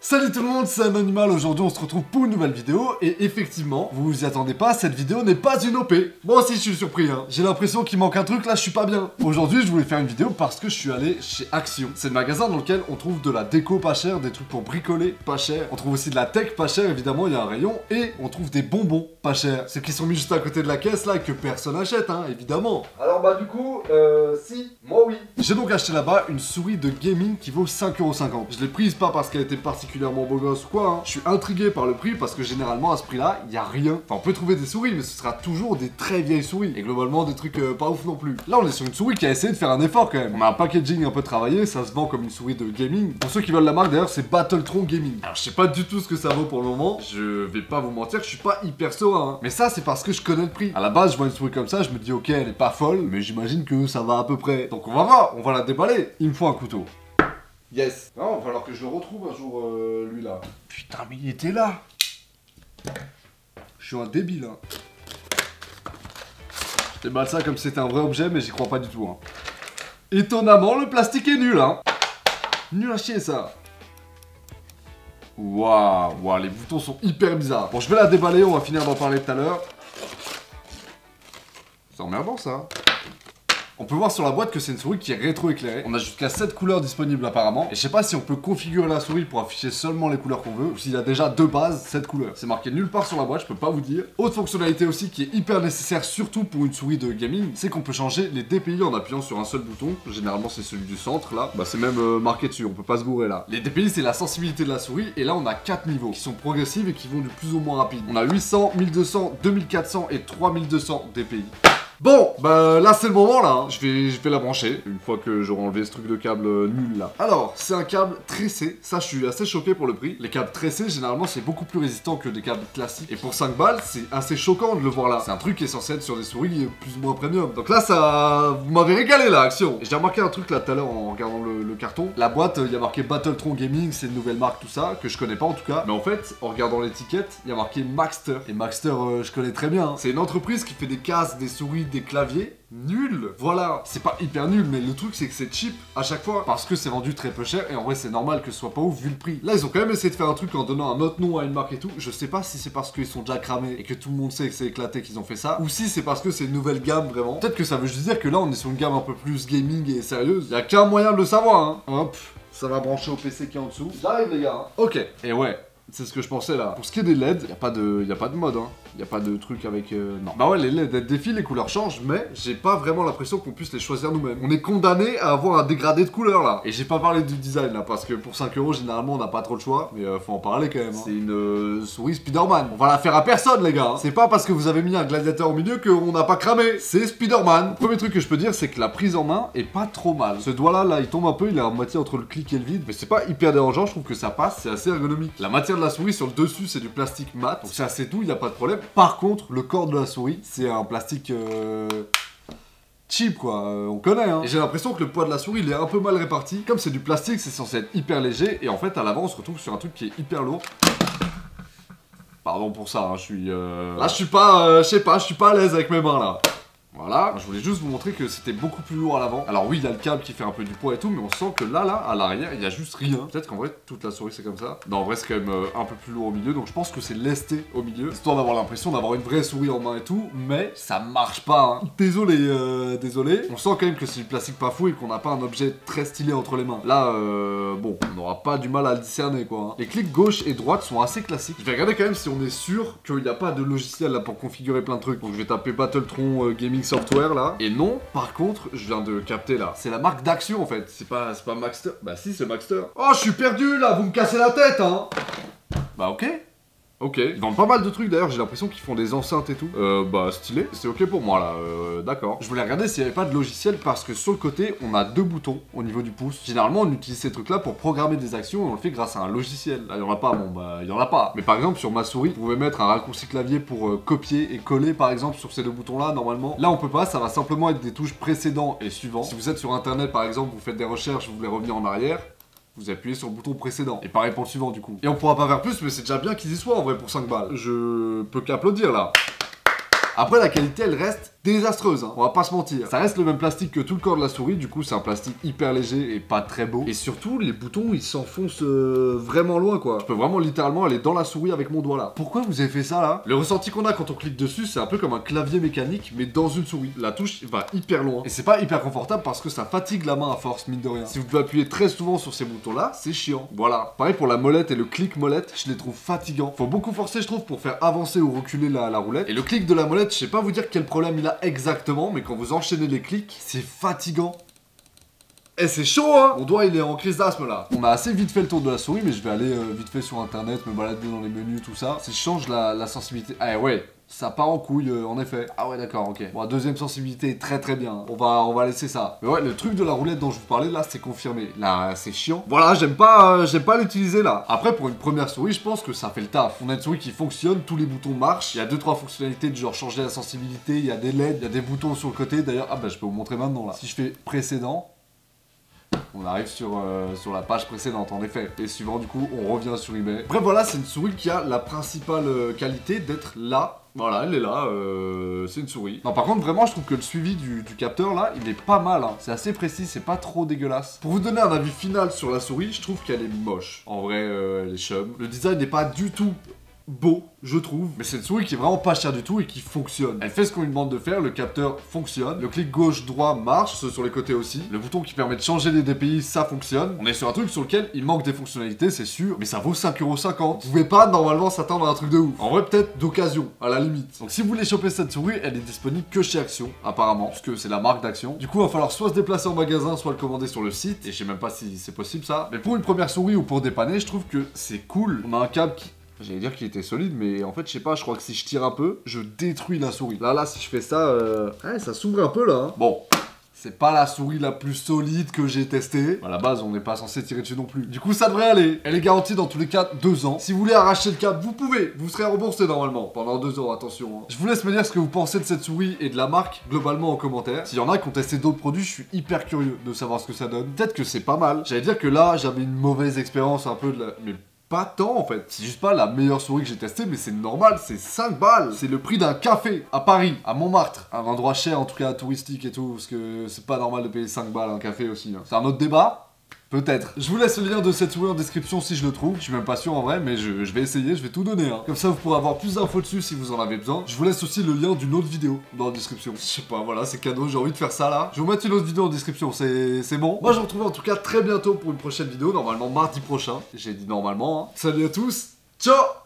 Salut tout le monde, c'est Anonymal. Aujourd'hui on se retrouve pour une nouvelle vidéo et effectivement, vous vous y attendez pas, cette vidéo n'est pas une OP. Moi aussi je suis surpris hein. J'ai l'impression qu'il manque un truc là, je suis pas bien. Aujourd'hui je voulais faire une vidéo parce que je suis allé chez Action. C'est le magasin dans lequel on trouve de la déco pas chère, des trucs pour bricoler pas cher. On trouve aussi de la tech pas chère, évidemment il y a un rayon. Et on trouve des bonbons pas chers. Ceux qui sont mis juste à côté de la caisse là et que personne achète hein, évidemment. Alors bah du coup, si, moi oui. J'ai donc acheté là-bas une souris de gaming qui vaut 5,50€. Je l'ai prise pas parce qu'elle était particulièrement beau gosse ou quoi, hein. Je suis intrigué par le prix parce que généralement à ce prix-là, il y a rien. Enfin, on peut trouver des souris, mais ce sera toujours des très vieilles souris. Et globalement, des trucs pas ouf non plus. Là, on est sur une souris qui a essayé de faire un effort quand même. On a un packaging un peu travaillé, ça se vend comme une souris de gaming. Pour ceux qui veulent la marque, d'ailleurs, c'est Battletron Gaming. Alors, je sais pas du tout ce que ça vaut pour le moment. Je vais pas vous mentir, je suis pas hyper serein, hein. Mais ça, c'est parce que je connais le prix. À la base, je vois une souris comme ça, je me dis, ok, elle est pas folle, mais j'imagine que ça va à peu près. Donc, on va voir, on va la déballer. Il me faut un couteau. Yes. Non, il va falloir que je le retrouve un jour, lui là. Putain, mais il était là. Je suis un débile, hein. Je déballe ça comme si c'était un vrai objet, mais j'y crois pas du tout, hein. Étonnamment, le plastique est nul, hein. Nul à chier, ça. Waouh, les boutons sont hyper bizarres. Bon, je vais la déballer, on va finir d'en parler tout à l'heure. C'est emmerdant, ça. On peut voir sur la boîte que c'est une souris qui est rétro-éclairée. On a jusqu'à 7 couleurs disponibles apparemment. Et je sais pas si on peut configurer la souris pour afficher seulement les couleurs qu'on veut, ou s'il y a déjà de base 7 couleurs. C'est marqué nulle part sur la boîte, je peux pas vous dire. Autre fonctionnalité aussi qui est hyper nécessaire, surtout pour une souris de gaming, c'est qu'on peut changer les DPI en appuyant sur un seul bouton. Généralement c'est celui du centre là. Bah c'est même marqué dessus, on peut pas se gourer là. Les DPI c'est la sensibilité de la souris, et là on a 4 niveaux qui sont progressifs et qui vont du plus au moins rapide. On a 800, 1200, 2400 et 3200 DPI. Bon, bah là c'est le moment là, hein. Je vais la brancher, une fois que j'aurai enlevé ce truc de câble nul là. Alors, c'est un câble tressé, ça je suis assez choqué pour le prix. Les câbles tressés, généralement c'est beaucoup plus résistant que des câbles classiques. Et pour 5 balles, c'est assez choquant de le voir là. C'est un truc qui est censé être sur des souris plus ou moins premium. Donc là, ça... vous m'avez régalé là, Action. Et j'ai remarqué un truc là tout à l'heure en regardant le carton. La boîte, il y a marqué Battletron Gaming, c'est une nouvelle marque, tout ça, que je connais pas en tout cas. Mais en fait, en regardant l'étiquette, il y a marqué Maxter. Et Maxter, je connais très bien, hein. C'est une entreprise qui fait des casques, des souris, des claviers nul. Voilà, c'est pas hyper nul, mais le truc c'est que c'est cheap à chaque fois parce que c'est vendu très peu cher et en vrai c'est normal que ce soit pas ouf vu le prix. Là ils ont quand même essayé de faire un truc en donnant un autre nom à une marque et tout. Je sais pas si c'est parce qu'ils sont déjà cramés et que tout le monde sait que c'est éclaté qu'ils ont fait ça, ou si c'est parce que c'est une nouvelle gamme vraiment. Peut-être que ça veut juste dire que là on est sur une gamme un peu plus gaming et sérieuse. Y a qu'un moyen de le savoir, hein. Hop, ça va brancher au PC qui est en dessous. J'arrive les gars, hein. Ok, et ouais. C'est ce que je pensais là. Pour ce qui est des LED, y a pas de mode hein. Y a pas de truc avec non. Bah ouais, les LED elles défilent, les couleurs changent, mais j'ai pas vraiment l'impression qu'on puisse les choisir nous-mêmes. On est condamné à avoir un dégradé de couleurs là. Et j'ai pas parlé du design là parce que pour 5€ généralement on n'a pas trop le choix, mais faut en parler quand même, hein. C'est une souris Spider-Man. On va la faire à personne les gars, hein. C'est pas parce que vous avez mis un gladiateur au milieu qu'on n'a pas cramé. C'est Spider-Man. Le premier truc que je peux dire c'est que la prise en main est pas trop mal. Ce doigt là, il tombe un peu, il est à moitié entre le clic et le vide, mais c'est pas hyper dérangeant, je trouve que ça passe, c'est assez ergonomique. La matière de la souris sur le dessus c'est du plastique mat, donc c'est assez doux, il n'y a pas de problème. Par contre, le corps de la souris, c'est un plastique cheap quoi, on connaît hein. Et j'ai l'impression que le poids de la souris il est un peu mal réparti. Comme c'est du plastique, c'est censé être hyper léger, et en fait à l'avant on se retrouve sur un truc qui est hyper lourd. Pardon pour ça, hein, je suis là je suis pas, je sais pas, je suis pas à l'aise avec mes mains là. Voilà, je voulais juste vous montrer que c'était beaucoup plus lourd à l'avant. Alors oui, il y a le câble qui fait un peu du poids et tout, mais on sent que là, à l'arrière, il y a juste rien. Peut-être qu'en vrai, toute la souris c'est comme ça. Non, en vrai, c'est quand même un peu plus lourd au milieu, donc je pense que c'est lesté au milieu, histoire d'avoir l'impression d'avoir une vraie souris en main et tout, mais ça marche pas, hein. Désolé, désolé. On sent quand même que c'est du plastique pas fou et qu'on n'a pas un objet très stylé entre les mains. Là, bon, on n'aura pas du mal à le discerner, quoi, hein. Les clics gauche et droite sont assez classiques. Je vais regarder quand même si on est sûr qu'il n'y a pas de logiciel là pour configurer plein de trucs. Donc je vais taper Battletron Gaming Software là. Et non, par contre, je viens de capter là. C'est la marque d'Action en fait. C'est pas Maxter. Bah si, c'est Maxter. Oh, je suis perdu là, vous me cassez la tête, hein. Bah ok. Ok, ils vendent pas mal de trucs d'ailleurs, j'ai l'impression qu'ils font des enceintes et tout. Bah stylé, c'est ok pour moi là, d'accord. Je voulais regarder s'il y avait pas de logiciel parce que sur le côté, on a 2 boutons au niveau du pouce. Généralement, on utilise ces trucs là pour programmer des actions et on le fait grâce à un logiciel. Là, il y en a pas, bon bah, il y en a pas. Mais par exemple, sur ma souris, vous pouvez mettre un raccourci clavier pour copier et coller par exemple sur ces 2 boutons là, normalement. Là, on peut pas, ça va simplement être des touches précédents et suivants. Si vous êtes sur internet par exemple, vous faites des recherches, vous voulez revenir en arrière, vous appuyez sur le bouton précédent. Et pareil pour le suivant du coup. Et on pourra pas faire plus, mais c'est déjà bien qu'ils y soient en vrai pour 5 balles. Je peux qu'applaudir là. Après la qualité elle reste désastreuse, hein. On va pas se mentir. Ça reste le même plastique que tout le corps de la souris, du coup c'est un plastique hyper léger et pas très beau. Et surtout, les boutons ils s'enfoncent vraiment loin quoi. Je peux vraiment littéralement aller dans la souris avec mon doigt là. Pourquoi vous avez fait ça là? Le ressenti qu'on a quand on clique dessus, c'est un peu comme un clavier mécanique, mais dans une souris. La touche va hyper loin. Et c'est pas hyper confortable parce que ça fatigue la main à force, mine de rien. Si vous devez appuyer très souvent sur ces boutons là, c'est chiant. Voilà. Pareil pour la molette et le clic molette, je les trouve fatigants. Faut beaucoup forcer, je trouve, pour faire avancer ou reculer la roulette. Et le clic de la molette, je sais pas vous dire quel problème il a exactement, mais quand vous enchaînez les clics, c'est fatigant. Eh c'est chaud hein. Mon doigt il est en crise d'asthme là. On a assez vite fait le tour de la souris, mais je vais aller vite fait sur internet, me balader dans les menus, tout ça. Si je change la sensibilité... Ah ouais, ça part en couille en effet. Ah ouais d'accord, ok. Bon, la deuxième sensibilité est très très bien. On va laisser ça. Mais ouais, le truc de la roulette dont je vous parlais là, c'est confirmé. Là, c'est chiant. Voilà, j'aime pas l'utiliser là. Après, pour une première souris, je pense que ça fait le taf. On a une souris qui fonctionne, tous les boutons marchent. Il y a 2-3 fonctionnalités du genre changer la sensibilité, il y a des LED, il y a des boutons sur le côté. D'ailleurs, ah bah je peux vous montrer maintenant là. Si je fais précédent, on arrive sur la page précédente en effet. Et suivant du coup on revient sur eBay. Bref voilà, c'est une souris qui a la principale qualité d'être là. Voilà, elle est là, c'est une souris. Non par contre vraiment je trouve que le suivi du capteur là, il est pas mal hein. C'est assez précis, c'est pas trop dégueulasse. Pour vous donner un avis final sur la souris, je trouve qu'elle est moche. En vrai, elle est chum. Le design n'est pas du tout beau, je trouve, mais c'est une souris qui est vraiment pas chère du tout et qui fonctionne. Elle fait ce qu'on lui demande de faire, le capteur fonctionne, le clic gauche-droit marche, ceux sur les côtés aussi, le bouton qui permet de changer les DPI, ça fonctionne. On est sur un truc sur lequel il manque des fonctionnalités, c'est sûr, mais ça vaut 5,50€. Vous pouvez pas normalement s'attendre à un truc de ouf. En vrai, peut-être d'occasion, à la limite. Donc si vous voulez choper cette souris, elle est disponible que chez Action, apparemment, puisque c'est la marque d'Action. Du coup, il va falloir soit se déplacer en magasin, soit le commander sur le site, et je sais même pas si c'est possible ça. Mais pour une première souris ou pour dépanner, je trouve que c'est cool. On a un câble qui... J'allais dire qu'il était solide, mais en fait, je sais pas, je crois que si je tire un peu, je détruis la souris. Là, si je fais ça, ouais, ça s'ouvre un peu, là. Hein. Bon, c'est pas la souris la plus solide que j'ai testée. À la base, on n'est pas censé tirer dessus non plus. Du coup, ça devrait aller. Elle est garantie dans tous les cas 2 ans. Si vous voulez arracher le câble, vous pouvez. Vous serez remboursé normalement pendant 2 ans, attention. Hein. Je vous laisse me dire ce que vous pensez de cette souris et de la marque, globalement, en commentaire. S'il y en a qui ont testé d'autres produits, je suis hyper curieux de savoir ce que ça donne. Peut-être que c'est pas mal. J'allais dire que là, j'avais une mauvaise expérience un peu de la... Mais pas tant en fait, c'est juste pas la meilleure souris que j'ai testée, mais c'est normal, c'est 5 balles. C'est le prix d'un café à Paris, à Montmartre. Un endroit cher en tout cas, touristique et tout, parce que c'est pas normal de payer 5 balles un café aussi. Hein. C'est un autre débat. Peut-être. Je vous laisse le lien de cette souris en description si je le trouve. Je suis même pas sûr en vrai, mais je vais essayer, je vais tout donner. Hein. Comme ça, vous pourrez avoir plus d'infos dessus si vous en avez besoin. Je vous laisse aussi le lien d'une autre vidéo dans la description. Je sais pas, voilà, c'est cadeau, j'ai envie de faire ça là. Je vais vous mettre une autre vidéo en description, c'est bon. Moi, je vous retrouve en tout cas très bientôt pour une prochaine vidéo, normalement mardi prochain. J'ai dit normalement. Hein. Salut à tous, ciao!